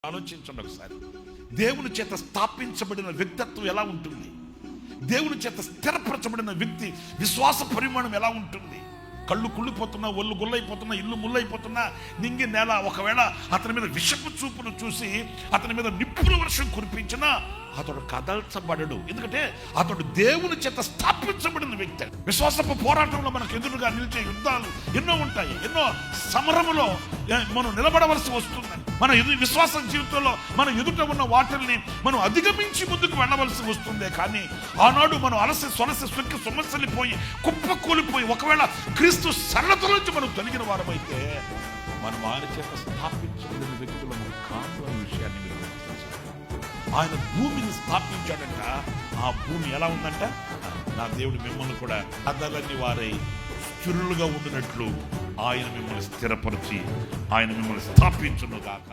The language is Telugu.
ఆలోచించండి ఒకసారి. దేవుని చేత స్థాపించబడిన వ్యక్తిత్వం ఎలా ఉంటుంది? దేవుని చేత స్థిరపరచబడిన వ్యక్తి విశ్వాస పరిమాణం ఎలా ఉంటుంది? కళ్ళు కుళ్ళిపోతున్నా, ఒళ్ళు గుల్లైపోతున్నా, ఇల్లు ముళ్ళైపోతున్నా, నింగి నేల ఒకవేళ అతని మీద విషపు చూపును చూసి అతని మీద నిప్పుల వర్షం కురిపించినా అతడు కదల్చబడడు. ఎందుకంటే అతడు దేవుని చేత స్థాపించబడిన వ్యక్తి. విశ్వాసపు పోరాటంలో మనకు ఎదురుగా నిలిచే యుద్ధాలు ఎన్నో ఉంటాయి. ఎన్నో సమరములో మనం నిలబడవలసి వస్తుంది. మన విశ్వాస జీవితంలో మన ఎదుట ఉన్న వాటిల్ని మనం అధిగమించి ముందుకు వెళ్ళవలసి వస్తుంది. కానీ ఆనాడు మనం అలసి సొలసి సొక్కి సొమ్మసలిపోయి కుప్పకూలిపోయి ఒకవేళ క్రీస్తు సన్నతలోంచి మనం తొలగిన వారమైతే మనం ఆయన చేత స్థాపించబడిన వ్యక్తులను కాదు అనే విషయాన్ని మీరు గుర్తించాలి. ఆయన భూమిని స్థాపించాడంట. ఆ భూమి ఎలా ఉందంట? నా దేవుడు మిమ్మల్ని కూడా కదలని వారై స్థిరులుగా ఉండినట్లు ఆయన మిమ్మల్ని స్థిరపరిచి ఆయన మిమ్మల్ని స్థాపించును గాక.